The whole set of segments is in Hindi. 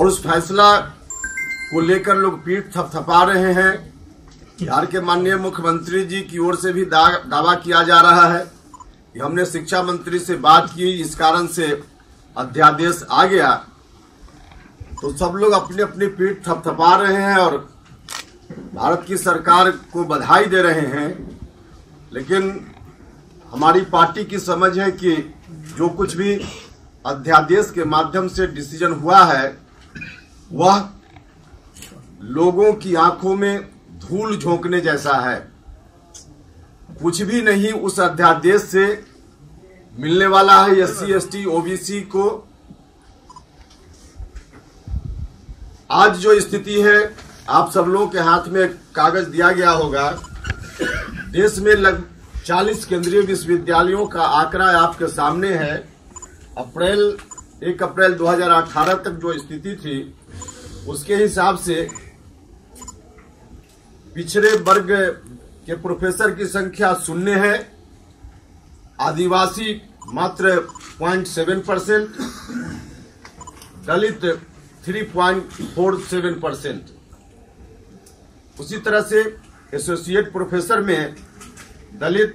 और उस फैसला को लेकर लोग पीठ थपथपा रहे हैं। बिहार के माननीय मुख्यमंत्री जी की ओर से भी दावा किया जा रहा है कि हमने शिक्षा मंत्री से बात की, इस कारण से अध्यादेश आ गया। तो सब लोग अपनी अपनी पीठ थपथपा रहे हैं और भारत की सरकार को बधाई दे रहे हैं। लेकिन हमारी पार्टी की समझ है कि जो कुछ भी अध्यादेश के माध्यम से डिसीजन हुआ है वह लोगों की आंखों में धूल झोंकने जैसा है। कुछ भी नहीं उस अध्यादेश से मिलने वाला है। SC, ST, OBC को आज जो स्थिति है, आप सब लोगों के हाथ में कागज दिया गया होगा। देश में लगभग 40 केंद्रीय विश्वविद्यालयों का आंकड़ा आपके सामने है। 1 अप्रैल 2018 तक जो स्थिति थी उसके हिसाब से पिछड़े वर्ग के प्रोफेसर की संख्या 0 है, आदिवासी मात्र 0.7%, दलित 3.47%। उसी तरह से एसोसिएट प्रोफेसर में दलित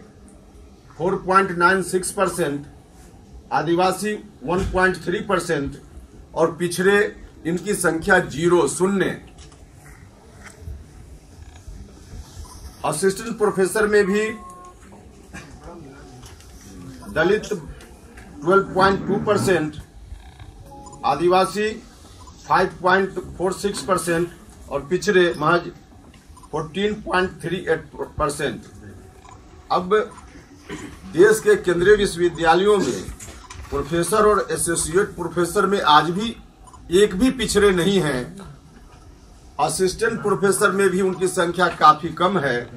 4.96%, आदिवासी 1.3% और पिछड़े इनकी संख्या 0। असिस्टेंट प्रोफेसर में भी दलित 12.2%, आदिवासी 5.46% और पिछड़े महज 14.38%। अब देश के केंद्रीय विश्वविद्यालयों में प्रोफेसर और एसोसिएट प्रोफेसर में आज भी एक भी पिछड़े नहीं हैं। असिस्टेंट प्रोफेसर में भी उनकी संख्या काफी कम है।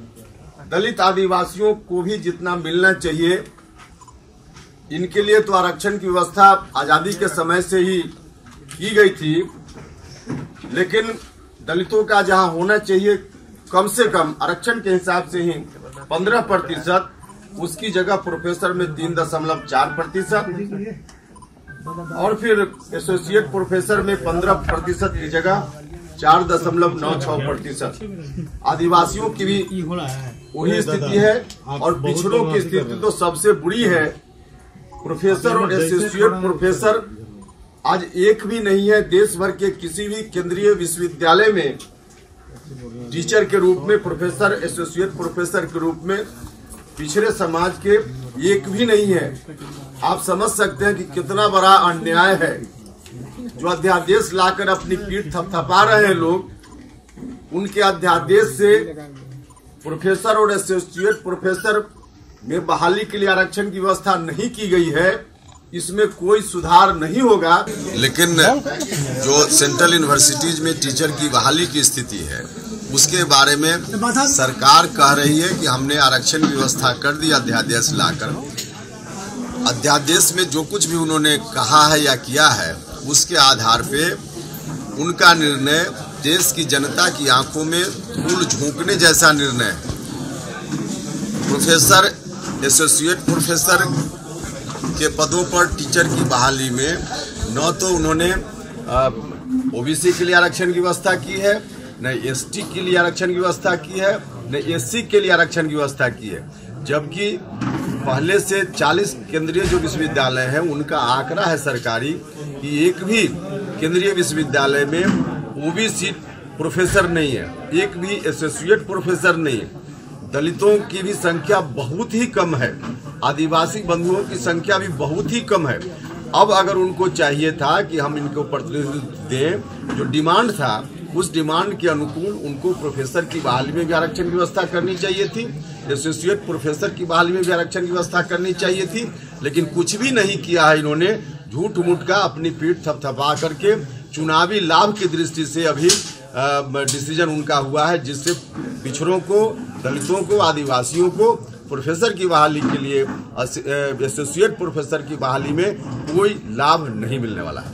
दलित आदिवासियों को भी जितना मिलना चाहिए, इनके लिए तो आरक्षण की व्यवस्था आजादी के समय से ही की गई थी, लेकिन दलितों का जहां होना चाहिए कम से कम आरक्षण के हिसाब से ही 15%, उसकी जगह प्रोफेसर में 3.4% और फिर एसोसिएट प्रोफेसर में 15% की जगह 4.96%। आदिवासियों की भी वही स्थिति है और पिछड़ों की स्थिति तो सबसे बुरी है। प्रोफेसर और एसोसिएट प्रोफेसर आज एक भी नहीं है। देश भर के किसी भी केंद्रीय विश्वविद्यालय में टीचर के रूप में, प्रोफेसर एसोसिएट प्रोफेसर के रूप में पिछड़े समाज के एक भी नहीं है। आप समझ सकते हैं कि कितना बड़ा अन्याय है। जो अध्यादेश लाकर अपनी पीठ थपथपा रहे हैं लोग, उनके अध्यादेश से प्रोफेसर और एसोसिएट प्रोफेसर में बहाली के लिए आरक्षण की व्यवस्था नहीं की गई है, इसमें कोई सुधार नहीं होगा। लेकिन जो सेंट्रल यूनिवर्सिटीज में टीचर की बहाली की स्थिति है, उसके बारे में सरकार कह रही है कि हमने आरक्षण की व्यवस्था कर दी अध्यादेश लाकर। अध्यादेश में जो कुछ भी उन्होंने कहा है या किया है, उसके आधार पे उनका निर्णय देश की जनता की आंखों में धूल झोंकने जैसा निर्णय है। प्रोफेसर, एसोसिएट प्रोफेसर के पदों पर टीचर की बहाली में न तो उन्होंने ओबीसी के लिए आरक्षण की व्यवस्था की है, न एसटी के लिए आरक्षण की व्यवस्था की है, न एससी के लिए आरक्षण की व्यवस्था की है। जबकि पहले से 40 केंद्रीय जो विश्वविद्यालय हैं, उनका आंकड़ा है सरकारी कि एक भी केंद्रीय विश्वविद्यालय में ओबीसी प्रोफेसर नहीं है, एक भी एसोसिएट प्रोफेसर नहीं है। दलितों की भी संख्या बहुत ही कम है, आदिवासी बंधुओं की संख्या भी बहुत ही कम है। अब अगर उनको चाहिए था कि हम इनको प्रतिनिधित्व दें, जो डिमांड था उस डिमांड के अनुकूल उनको प्रोफेसर की बहाली में भी आरक्षण की व्यवस्था करनी चाहिए थी, एसोसिएट प्रोफेसर की बहाली में भी आरक्षण की व्यवस्था करनी चाहिए थी। लेकिन कुछ भी नहीं किया है इन्होंने। झूठ मूठ का अपनी पीठ थपथपा करके चुनावी लाभ की दृष्टि से अभी डिसीजन उनका हुआ है, जिससे पिछड़ों को, दलितों को, आदिवासियों को प्रोफेसर की बहाली के लिए, एसोसिएट प्रोफेसर की बहाली में कोई लाभ नहीं मिलने वाला है।